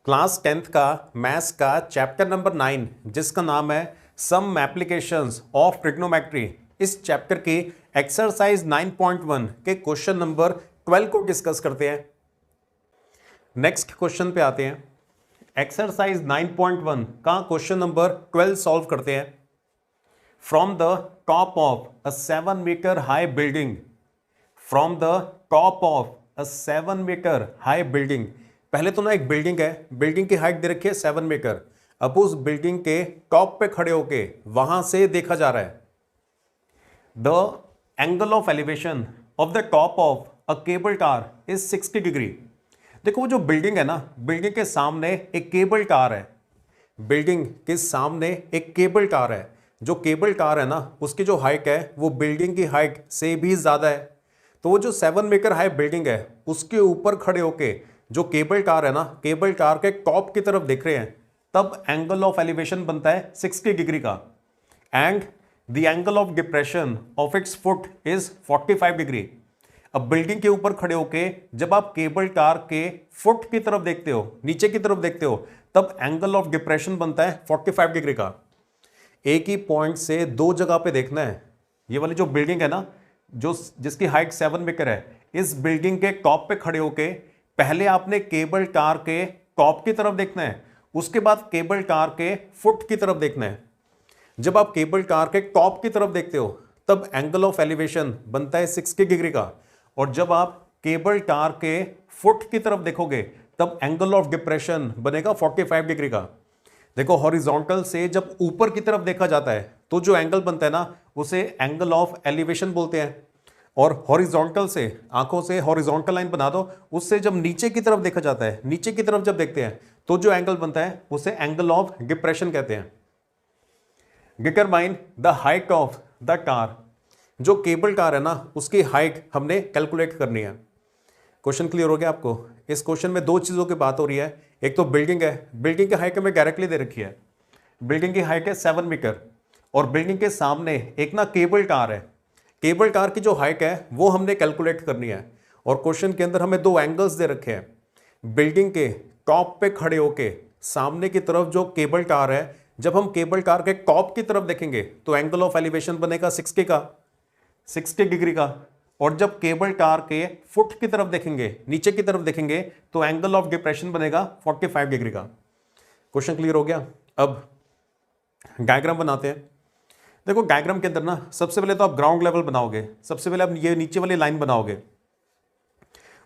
Class 10th का maths का chapter number 9 जिसका नाम है सम एप्लीकेशंस ऑफ ट्रिग्नोमेट्री, इस चैप्टर की एक्सरसाइज 9.1 के क्वेश्चन नंबर 12 को डिस्कस करते हैं। नेक्स्ट क्वेश्चन पे आते हैं। एक्सरसाइज 9.1 का क्वेश्चन नंबर 12 सॉल्व करते हैं। From the top of a 7 metre high building, from the top of a 7 metre high building. पहले तो ना एक बिल्डिंग है, बिल्डिंग की हाइट दे रखी है 7 मीटर। अब उस बिल्डिंग के टॉप पे खड़े होके वहां से देखा जा रहा है the angle of elevation of the top of a cable car is 60 degree. देखो वो जो बिल्डिंग है ना, बिल्डिंग के सामने एक केबल कार है, बिल्डिंग के सामने एक केबल कार है। जो केबल कार है ना, उसकी जो हाइट है वो बिल्डिंग की हाइट से भी ज्यादा है। तो वो जो 7 मीटर हाई बिल्डिंग है उसके ऊपर खड़े होके जो केबल कार है ना, केबल कार के टॉप की तरफ देख रहे हैं, तब एंगल ऑफ एलिवेशन बनता है 60 डिग्री का। And the angle of depression of its foot is 45 degree. अब बिल्डिंग के ऊपर खड़े होके जब आप केबल कार के फुट की तरफ देखते हो, नीचे की तरफ देखते हो, तब एंगल ऑफ डिप्रेशन बनता है 45 डिग्री का। एक ही पॉइंट से दो जगह पे देखना है। ये वाली जो बिल्डिंग है ना, जो जिसकी हाइट 7 मीटर है, इस बिल्डिंग के टॉप पे खड़े होके पहले आपने केबल कार के टॉप की तरफ देखना है, उसके बाद केबल कार के फुट की तरफ देखना है। जब आप केबल कार के टॉप की तरफ देखते हो तब एंगल ऑफ एलिवेशन बनता है 60 डिग्री का, और जब आप केबल कार के फुट की तरफ देखोगे तब एंगल ऑफ डिप्रेशन बनेगा 45 डिग्री का। देखो हॉरिजॉन्टल से जब ऊपर की तरफ देखा जाता है तो जो एंगल बनता है ना, उसे एंगल ऑफ एलिवेशन बोलते हैं। और हॉरिजॉन्टल से, आंखों से हॉरिजॉन्टल लाइन बना दो, उससे जब नीचे की तरफ देखा जाता है, नीचे की तरफ जब देखते हैं तो जो एंगल बनता है उसे एंगल ऑफ डिप्रेशन कहते हैं। Determine the height of the car. जो केबल कार है ना, उसकी हाइट हमने कैलकुलेट करनी है। क्वेश्चन क्लियर हो गया आपको? इस क्वेश्चन में दो चीजों की बात हो रही है। एक तो बिल्डिंग है, बिल्डिंग की हाइट हमें डायरेक्टली दे रखी है, बिल्डिंग की हाइट है 7 मीटर, और बिल्डिंग के सामने एक ना केबल कार है। केबल कार की जो हाइट है वो हमने कैलकुलेट करनी है। और क्वेश्चन के अंदर हमें दो एंगल्स दे रखे हैं। बिल्डिंग के टॉप पे खड़े होके सामने की तरफ जो केबल कार है, जब हम केबल कार के टॉप की तरफ देखेंगे तो एंगल ऑफ एलिवेशन बनेगा 60 डिग्री का। और जब केबल कार के फुट की तरफ देखेंगे, नीचे की तरफ देखेंगे, तो एंगल ऑफ डिप्रेशन बनेगा 45 डिग्री का। क्वेश्चन क्लियर हो गया? अब डायग्राम बनाते हैं। देखो डायग्राम के अंदर ना, सबसे पहले तो आप ग्राउंड लेवल बनाओगे, सबसे पहले आप ये नीचे वाली लाइन बनाओगे।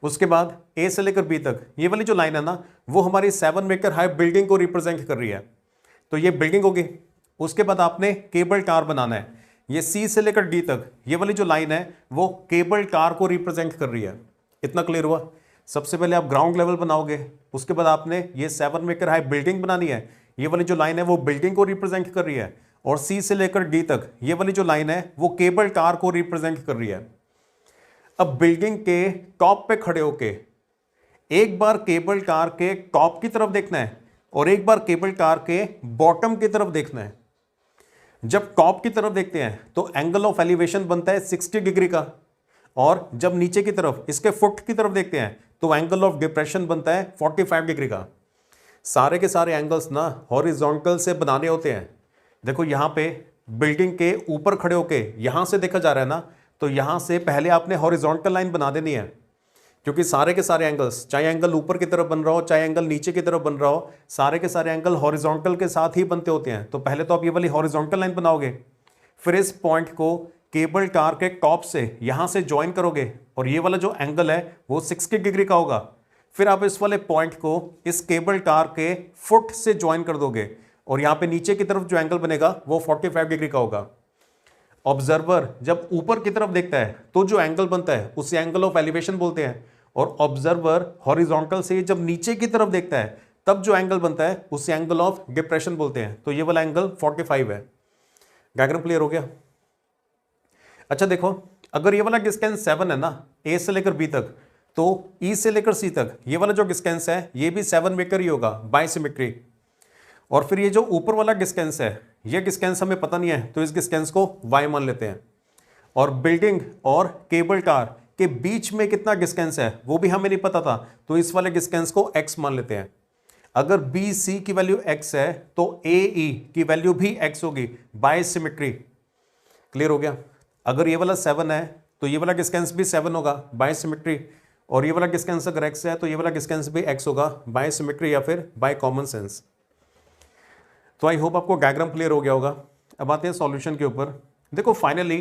उसके बाद ए से लेकर बी तक ये वाली जो लाइन है ना, वो हमारी 7 मीटर हाई बिल्डिंग को रिप्रेजेंट कर रही है। तो ये बिल्डिंग होगी। उसके बाद आपने केबल कार बनाना है। ये सी से लेकर डी तक ये वाली जो लाइन है वो केबल कार को रिप्रेजेंट कर रही है। इतना क्लियर हुआ? सबसे पहले आप ग्राउंड लेवल बनाओगे, उसके बाद आपने ये 7 मीटर हाई बिल्डिंग बनानी है। ये वाली जो लाइन है वो बिल्डिंग को रिप्रेजेंट कर रही है, और सी से लेकर डी तक ये वाली जो लाइन है वो केबल कार को रिप्रेजेंट कर रही है। अब बिल्डिंग के टॉप पे खड़े होके एक बार केबल कार के टॉप की तरफ देखना है और एक बार केबल कार के बॉटम की तरफ देखना है। जब टॉप की तरफ देखते हैं तो एंगल ऑफ एलिवेशन बनता है 60 डिग्री का, और जब नीचे की तरफ इसके फुट की तरफ देखते हैं तो एंगल ऑफ डिप्रेशन बनता है 45 डिग्री का। सारे के सारे एंगल्स ना हॉरिजॉन्टल से बनाने होते हैं। देखो यहाँ पे बिल्डिंग के ऊपर खड़े होके यहाँ से देखा जा रहा है ना, तो यहाँ से पहले आपने हॉरिजॉन्टल लाइन बना देनी है, क्योंकि सारे के सारे एंगल्स, चाहे एंगल ऊपर की तरफ बन रहा हो चाहे एंगल नीचे की तरफ बन रहा हो, सारे के सारे एंगल हॉरिजॉन्टल के साथ ही बनते होते हैं। तो पहले तो आप ये वाली हॉरिजॉन्टल लाइन बनाओगे, फिर इस पॉइंट को केबल कार के टॉप से यहाँ से ज्वाइन करोगे, और ये वाला जो एंगल है वो 60 डिग्री का होगा। फिर आप इस वाले पॉइंट को इस केबल कार के फुट से ज्वाइन कर दोगे, और यहाँ पे नीचे की तरफ जो एंगल बनेगा वो 45 डिग्री का होगा। ऑब्जर्वर जब ऊपर की तरफ देखता है तो जो एंगल बनता है उसे एंगल ऑफ एलिवेशन बोलते हैं, और ऑब्जर्वर हॉरिजॉन्टल से जब नीचे की तरफ देखता है तब जो एंगल बनता है उसे एंगल ऑफ डिप्रेशन बोलते हैं। तो ये वाला एंगल 45 है। डायग्राम क्लियर हो गया? अच्छा देखो, अगर ये वाला डिस्टेंस 7 है ना, ए से लेकर बी तक, तो ई से लेकर सी तक ये वाला जो डिस्टेंस है ये भी 7 मीटर ही होगा बाय सिमेट्री। और फिर ये जो ऊपर वाला डिस्टेंस है, ये डिस्टेंस हमें पता नहीं है, तो इस डिस्टेंस को y मान लेते हैं। और बिल्डिंग और केबल कार के बीच में कितना डिस्टेंस है वो भी हमें नहीं पता था, तो इस वाले डिस्टेंस को x मान लेते हैं। अगर बी सी की वैल्यू x है तो ए ई की वैल्यू भी x होगी बाय सिमेट्री। क्लियर हो गया? अगर ये वाला 7 है तो ये वाला डिस्टेंस भी 7 होगा बाय सिमेट्री, और ये वाला डिस्टेंस अगर x है तो ये वाला डिस्टेंस भी x होगा बाय सिमेट्री या फिर बाय कॉमन सेंस। तो आई होप आपको डायग्राम क्लियर हो गया होगा। अब आते हैं सॉल्यूशन के ऊपर। देखो finally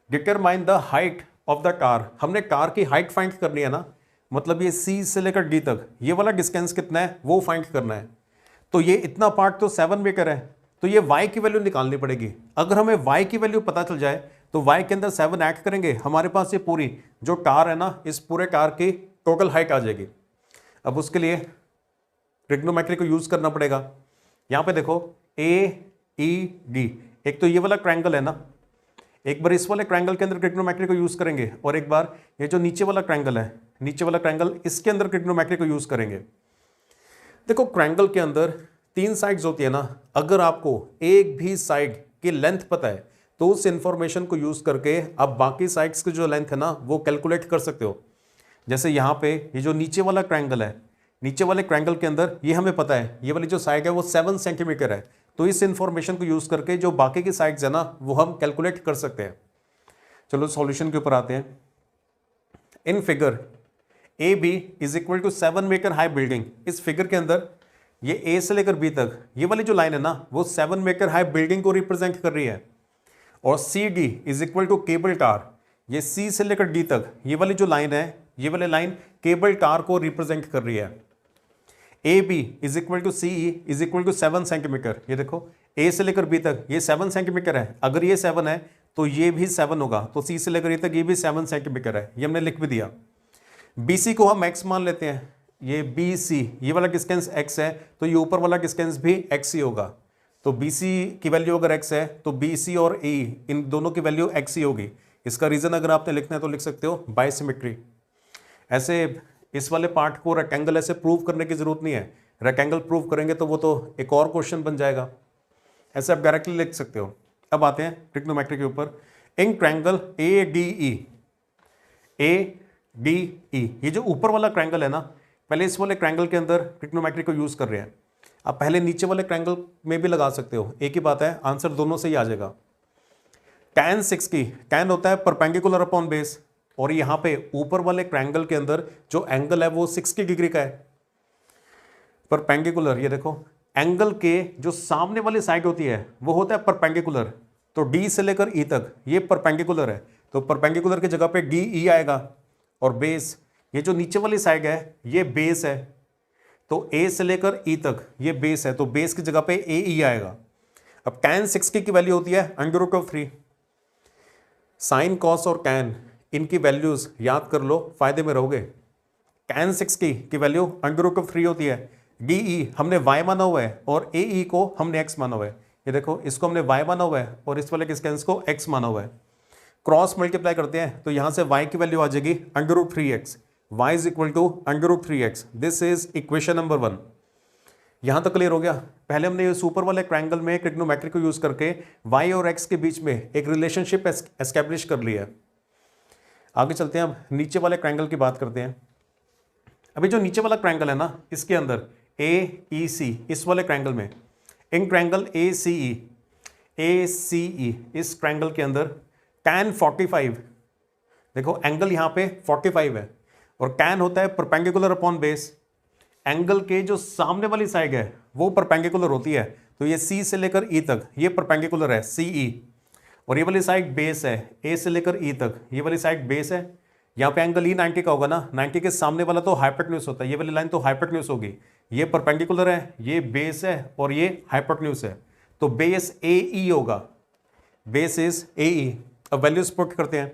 determine the height of the car. हमने कार की हाइट फाइंड करनी है ना, मतलब ये C से लेकर D तक ये वाला डिस्टेंस कितना है वो फाइंड करना है। तो ये इतना पार्ट तो 7 मीटर है, तो ये y की वैल्यू निकालनी पड़ेगी। अगर हमें y की वैल्यू पता चल जाए तो y के अंदर 7 ऐड करेंगे, हमारे पास ये पूरी जो कार है ना, इस पूरे कार की टोटल हाइट आ जाएगी। अब उसके लिए ट्रिग्नोमेट्री को यूज करना पड़ेगा। यहाँ पे देखो AED, एक तो ये वाला ट्रायंगल है ना, एक बार इस वाले ट्रायंगल के अंदर ट्रिग्नोमेट्री को यूज करेंगे और एक बार ये जो नीचे वाला ट्रायंगल है, नीचे वाला ट्रायंगल, इसके अंदर ट्रिग्नोमेट्री को यूज करेंगे। देखो ट्रायंगल के अंदर 3 साइड्स होती है ना, अगर आपको एक भी साइड की लेंथ पता है तो उस इंफॉर्मेशन को यूज करके आप बाकी साइड्स की जो लेंथ है ना वो कैलकुलेट कर सकते हो। जैसे यहाँ पे ये जो नीचे वाला ट्रायंगल है, नीचे वाले ट्रायंगल के अंदर ये हमें पता है ये वाली जो साइड है वो 7 सेंटीमीटर है, तो इस इंफॉर्मेशन को यूज करके जो बाकी की साइड्स है ना वो हम कैलकुलेट कर सकते हैं। चलो सॉल्यूशन के ऊपर आते हैं। In figure AB is equal to 7 metre high building. इस फिगर के अंदर ये A से लेकर B तक ये वाली जो लाइन है ना वो 7 मीटर हाई बिल्डिंग को रिप्रेजेंट कर रही है, और CD is equal to cable car, ये C से लेकर D तक ये वाली जो लाइन है, ये वाली लाइन केबल कार को रिप्रेजेंट कर रही है। AB is equal to CE is equal to 7 centimetre. ये देखो A से लेकर B तक ये 7 सेंटीमीटर है, अगर ये 7 है तो ये भी 7 होगा, तो C से लेकर E तक ये भी 7 सेंटीमीटर है, ये हमने लिख भी दिया। BC को हम x मान लेते हैं, ये BC ये वाला डिस्टेंस x है तो ये ऊपर वाला डिस्टेंस भी x ही होगा। तो BC की वैल्यू अगर x है तो BC और E इन दोनों की वैल्यू x ही होगी। इसका रीजन अगर आपने लिखना है तो लिख सकते हो बाय सिमेट्री। ऐसे इस वाले पार्ट को रेक्टेंगल ऐसे प्रूव करने की जरूरत नहीं है, रेक्टेंगल प्रूव करेंगे तो वो तो एक और क्वेश्चन बन जाएगा, ऐसे आप डायरेक्टली लिख सकते हो। अब आते हैं ट्रिग्नोमेट्री के ऊपर। इन ट्रायंगल ADE, ये जो ऊपर वाला ट्रायंगल है ना, पहले इस वाले ट्रायंगल के अंदर ट्रिग्नोमेट्री को यूज कर रहे हैं। आप पहले नीचे वाले ट्रायंगल में भी लगा सकते हो, एक ही बात है, आंसर दोनों से ही आ जाएगा। tan 60, tan होता है परपेंडिकुलर अपॉन बेस, और यहाँ पे ऊपर वाले ट्रायंगल के अंदर जो एंगल है वो 60 डिग्री का है परपेंडिकुलर। ये देखो एंगल के जो सामने वाली साइड होती है वो होता है परपेंडिकुलर, तो D से लेकर E तक ये परपेंडिकुलर है, तो परपेंडिकुलर की जगह पे DE आएगा, और बेस ये जो नीचे वाली साइड है ये बेस है, तो A से लेकर E तक ये बेस है, तो बेस की जगह पे AE आएगा। अब tan 60 की वैल्यू होती है √3। साइन कॉस और tan इनकी वैल्यूज याद कर लो, फायदे में रहोगे। tan 60 की वैल्यू √3 होती है, DE हमने y माना हुआ है और AE को हमने x माना हुआ है। ये देखो इसको हमने y माना हुआ है और इस वाले डिस्टेंस को x माना हुआ है। क्रॉस मल्टीप्लाई करते हैं तो यहां से y की वैल्यू आ जाएगी √3x, y is equal to √3x। This is equation number 1। यहां तक क्लियर हो गया? पहले हमने इस ऊपर वाले ट्रायंगल में ट्रिग्नोमेट्री को यूज करके y और x के बीच में एक रिलेशनशिप एस्टैब्लिश कर लिया है। आगे चलते हैं, अब नीचे वाले ट्रायंगल की बात करते हैं। अभी जो नीचे वाला ट्रायंगल है ना, इसके अंदर AEC, इस वाले ट्रायंगल में इन ट्रायंगल ACE इस ट्रायंगल के अंदर tan 45, देखो एंगल यहाँ पे 45 है और tan होता है परपेंडिकुलर अपॉन बेस, एंगल के जो सामने वाली साइड है वो परपेंडिकुलर होती है, तो ये C से लेकर E तक ये परपेंडिकुलर है CE, और ये वाली साइड बेस है A से लेकर E तक ये वाली साइड बेस है। यहाँ पे एंगल E 90 का होगा ना, 90 के सामने वाला तो हाइपोटेन्यूज होता है, ये वाली लाइन तो हाइपोटेन्यूज होगी, ये परपेंडिकुलर है, ये बेस है और ये हाइपोटेन्यूज है, तो बेस AE होगा, बेस इज AE। अब वैल्यूज पुट करते हैं।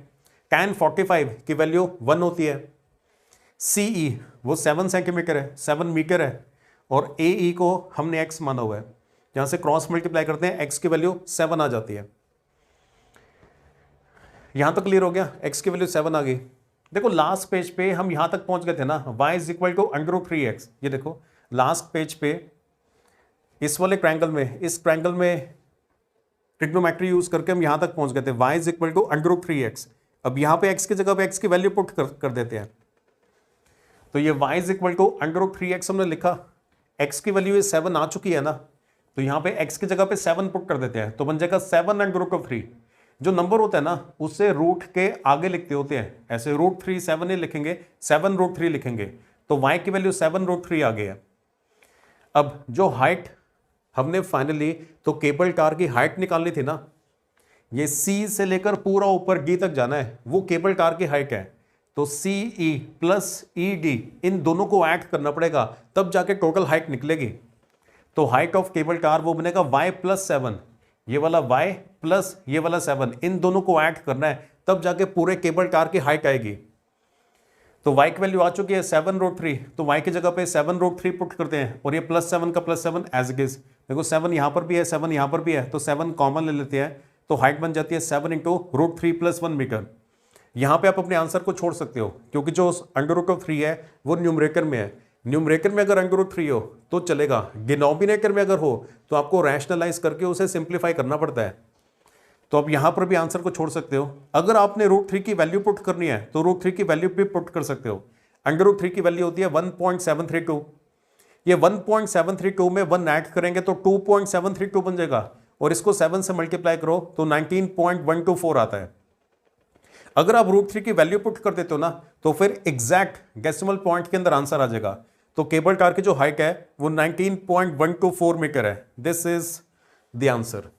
tan 45 की वैल्यू 1 होती है, CE वो 7 सेंटीमीटर है, 7 मीटर है, और AE को हमने x माना हुआ है, यहां से क्रॉस मल्टीप्लाई करते हैं x की वैल्यू 7 आ जाती है। यहां तक क्लियर हो गया? x की वैल्यू 7 आ गई। देखो लास्ट पेज पे हम यहां तक पहुंच गए थे ना, y is equal to √3x। ये देखो लास्ट पेज पे इस वाले ट्रायंगल में, इस ट्रायंगल में ट्रिग्नोमेट्री यूज करके हम यहां तक पहुंच गए थे, y is equal to √3x। अब यहां पे x की जगह पे x की वैल्यू पुट कर देते हैं, तो ये y is equal to √3x हमने लिखा, x की वैल्यू 7 आ चुकी है ना, तो यहाँ पे x की जगह पे 7 पुट कर देते हैं, तो बन जाएगा 7 अंडर रूट ऑफ 3। जो नंबर होता है ना उससे रूट के आगे लिखते होते हैं, ऐसे रूट 3 7 नहीं लिखेंगे, 7 रूट 3 लिखेंगे, तो y की वैल्यू 7 रूट 3 आ गया। अब जो हाइट हमने फाइनली तो केबल कार की हाइट निकालनी थी ना, ये C से लेकर पूरा ऊपर D तक जाना है, वो केबल कार की हाइट है, तो CE प्लस ED इन दोनों को ऐड करना पड़ेगा, तब जाके टोटल हाइट निकलेगी। तो हाइट ऑफ केबल कार वो बनेगा y प्लस 7, ये वाला y प्लस ये वाला 7, इन दोनों को ऐड करना है, तब जाके पूरे केबल कार की हाइट आएगी। तो y की वैल्यू आ चुकी है 7 रूट 3, तो y की जगह पे 7 रूट 3 पुट करते हैं, और ये प्लस 7 का प्लस 7 एज इट इज। देखो 7 यहां पर भी है, 7 यहां पर भी है, तो 7 कॉमन ले लेते हैं, तो हाइट बन जाती है 7 इंटू रूट 3 प्लस 1 मीटर। यहां पे आप अपने आंसर को छोड़ सकते हो, क्योंकि जो अंडर रूट ऑफ 3 है वो न्यूमरेटर में है। न्यूमरेटर में अगर अंडर रूट 3 हो तो चलेगा, डिनोमिनेटर में अगर हो तो आपको रैशनलाइज करके उसे सिंप्लीफाई करना पड़ता है। तो आप यहां पर भी आंसर को छोड़ सकते हो। अगर आपने रूट 3 की वैल्यू पुट करनी है तो रूट 3 की वैल्यू भी पुट कर सकते हो। अंडर रूट 3 की वैल्यू होती है 1.732, ये 1.732 में 1 ऐड करेंगे तो 2.732 बन जाएगा, और इसको 7 से मल्टीप्लाई करो तो 19.124 आता है। अगर आप रूट 3 की वैल्यू पुट कर देते हो ना, तो फिर एग्जैक्ट डेसिमल पॉइंट के अंदर आंसर आ जाएगा। तो केबल कार की जो हाइट है वो 19.124 मीटर है। This is the answer.